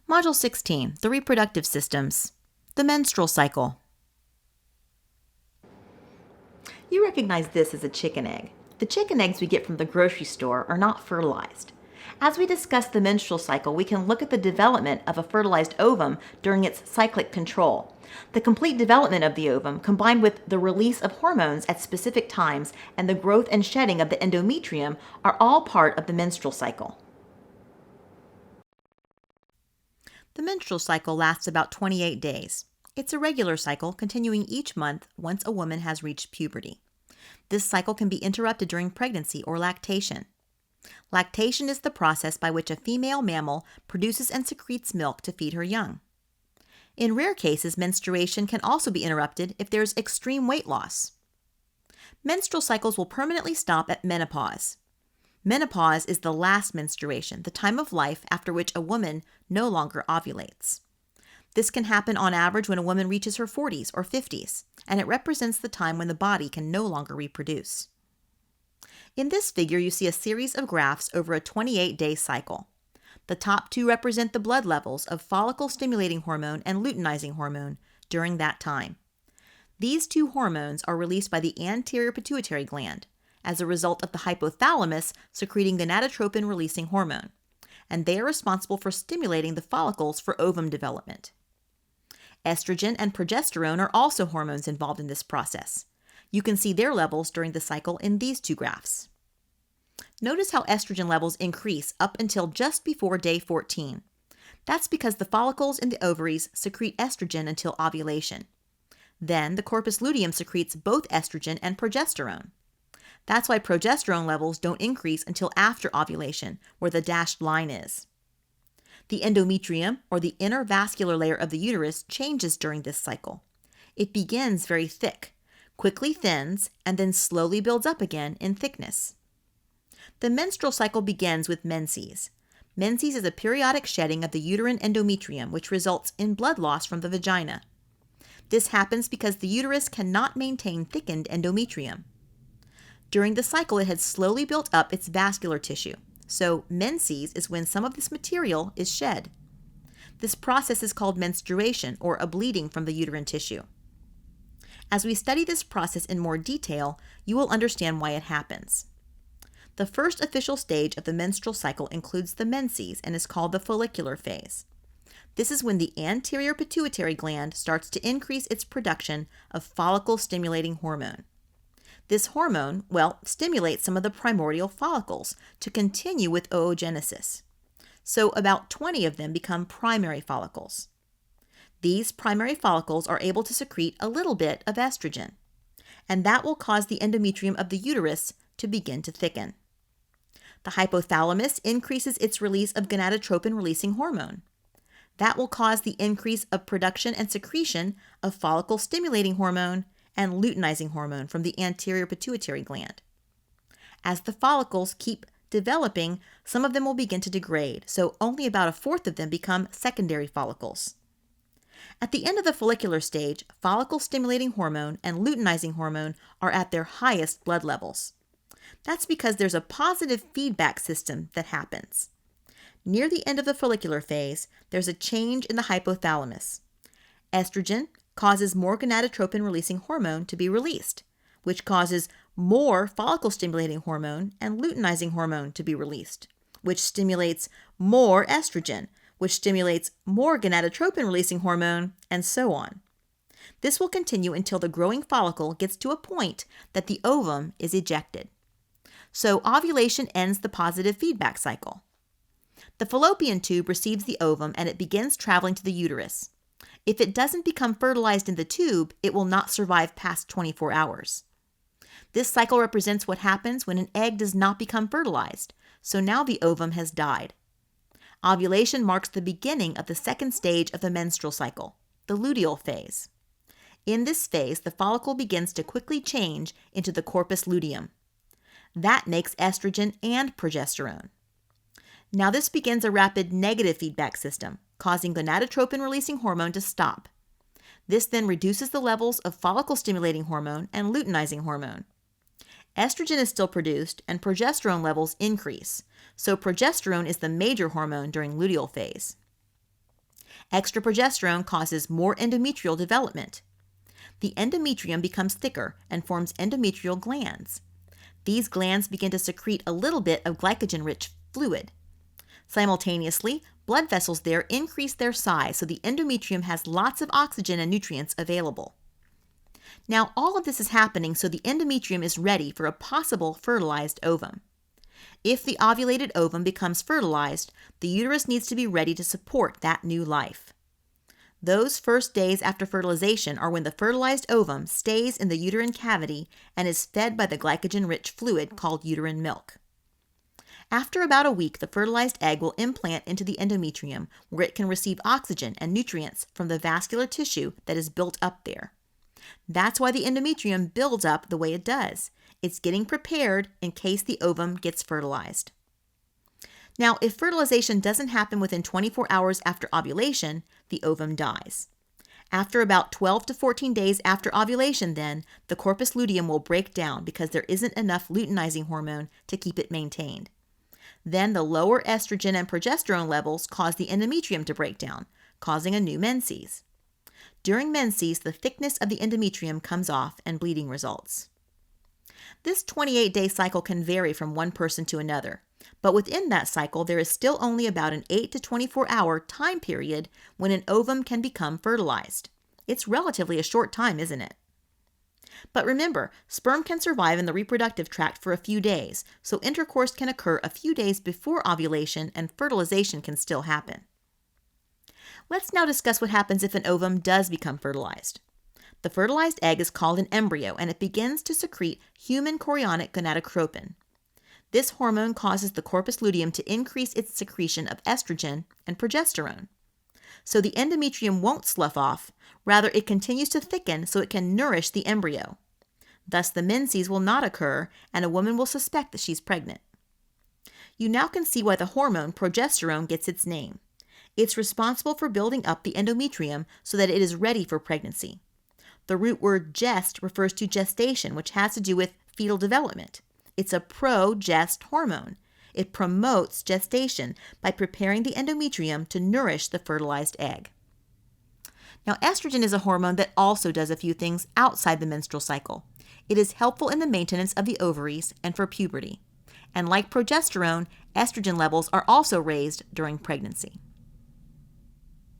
Module 16, the reproductive systems. The menstrual cycle. You recognize this as a chicken egg. The chicken eggs we get from the grocery store are not fertilized. As we discuss the menstrual cycle, we can look at the development of a fertilized ovum during its cyclic control. The complete development of the ovum, combined with the release of hormones at specific times and the growth and shedding of the endometrium, are all part of the menstrual cycle. The menstrual cycle lasts about 28 days. It's a regular cycle continuing each month once a woman has reached puberty. This cycle can be interrupted during pregnancy or lactation. Lactation is the process by which a female mammal produces and secretes milk to feed her young. In rare cases, menstruation can also be interrupted if there is extreme weight loss. Menstrual cycles will permanently stop at menopause. Menopause is the last menstruation, the time of life after which a woman no longer ovulates. This can happen on average when a woman reaches her 40s or 50s, and it represents the time when the body can no longer reproduce. In this figure, you see a series of graphs over a 28-day cycle. The top two represent the blood levels of follicle-stimulating hormone and luteinizing hormone during that time. These two hormones are released by the anterior pituitary gland as a result of the hypothalamus secreting gonadotropin-releasing hormone, and they are responsible for stimulating the follicles for ovum development. Estrogen and progesterone are also hormones involved in this process. You can see their levels during the cycle in these two graphs. Notice how estrogen levels increase up until just before day 14. That's because the follicles in the ovaries secrete estrogen until ovulation. Then the corpus luteum secretes both estrogen and progesterone. That's why progesterone levels don't increase until after ovulation, where the dashed line is. The endometrium, or the inner vascular layer of the uterus, changes during this cycle. It begins very thick, quickly thins, and then slowly builds up again in thickness. The menstrual cycle begins with menses. Menses is a periodic shedding of the uterine endometrium, which results in blood loss from the vagina. This happens because the uterus cannot maintain thickened endometrium. During the cycle, it has slowly built up its vascular tissue, so menses is when some of this material is shed. This process is called menstruation, or a bleeding from the uterine tissue. As we study this process in more detail, you will understand why it happens. The first official stage of the menstrual cycle includes the menses and is called the follicular phase. This is when the anterior pituitary gland starts to increase its production of follicle-stimulating hormone. This hormone, stimulates some of the primordial follicles to continue with oogenesis. So about 20 of them become primary follicles. These primary follicles are able to secrete a little bit of estrogen, and that will cause the endometrium of the uterus to begin to thicken. The hypothalamus increases its release of gonadotropin-releasing hormone. That will cause the increase of production and secretion of follicle-stimulating hormone and luteinizing hormone from the anterior pituitary gland. As the follicles keep developing, some of them will begin to degrade, so only about a fourth of them become secondary follicles. At the end of the follicular stage, follicle-stimulating hormone and luteinizing hormone are at their highest blood levels. That's because there's a positive feedback system that happens. Near the end of the follicular phase, there's a change in the hypothalamus. Estrogen causes more gonadotropin-releasing hormone to be released, which causes more follicle-stimulating hormone and luteinizing hormone to be released, which stimulates more estrogen, which stimulates more gonadotropin-releasing hormone, and so on. This will continue until the growing follicle gets to a point that the ovum is ejected. So ovulation ends the positive feedback cycle. The fallopian tube receives the ovum and it begins traveling to the uterus. If it doesn't become fertilized in the tube, it will not survive past 24 hours. This cycle represents what happens when an egg does not become fertilized, so now the ovum has died. Ovulation marks the beginning of the second stage of the menstrual cycle, the luteal phase. In this phase, the follicle begins to quickly change into the corpus luteum. That makes estrogen and progesterone. Now this begins a rapid negative feedback system, causing gonadotropin-releasing hormone to stop. This then reduces the levels of follicle-stimulating hormone and luteinizing hormone. Estrogen is still produced and progesterone levels increase, so progesterone is the major hormone during luteal phase. Extra progesterone causes more endometrial development. The endometrium becomes thicker and forms endometrial glands. These glands begin to secrete a little bit of glycogen-rich fluid. Simultaneously, blood vessels there increase their size so the endometrium has lots of oxygen and nutrients available. Now, all of this is happening so the endometrium is ready for a possible fertilized ovum. If the ovulated ovum becomes fertilized, the uterus needs to be ready to support that new life. Those first days after fertilization are when the fertilized ovum stays in the uterine cavity and is fed by the glycogen-rich fluid called uterine milk. After about a week, the fertilized egg will implant into the endometrium, where it can receive oxygen and nutrients from the vascular tissue that is built up there. That's why the endometrium builds up the way it does. It's getting prepared in case the ovum gets fertilized. Now, if fertilization doesn't happen within 24 hours after ovulation, the ovum dies. After about 12 to 14 days after ovulation, then, the corpus luteum will break down because there isn't enough luteinizing hormone to keep it maintained. Then the lower estrogen and progesterone levels cause the endometrium to break down, causing a new menses. During menses, the thickness of the endometrium comes off and bleeding results. This 28-day cycle can vary from one person to another, but within that cycle, there is still only about an 8 to 24-hour time period when an ovum can become fertilized. It's relatively a short time, isn't it? But remember, sperm can survive in the reproductive tract for a few days, so intercourse can occur a few days before ovulation and fertilization can still happen. Let's now discuss what happens if an ovum does become fertilized. The fertilized egg is called an embryo, and it begins to secrete human chorionic gonadotropin. This hormone causes the corpus luteum to increase its secretion of estrogen and progesterone. So the endometrium won't slough off, rather it continues to thicken so it can nourish the embryo. Thus the menses will not occur, and a woman will suspect that she's pregnant. You now can see why the hormone progesterone gets its name. It's responsible for building up the endometrium so that it is ready for pregnancy. The root word gest refers to gestation, which has to do with fetal development. It's a progest hormone. It promotes gestation by preparing the endometrium to nourish the fertilized egg. Now, estrogen is a hormone that also does a few things outside the menstrual cycle. It is helpful in the maintenance of the ovaries and for puberty. And like progesterone, estrogen levels are also raised during pregnancy.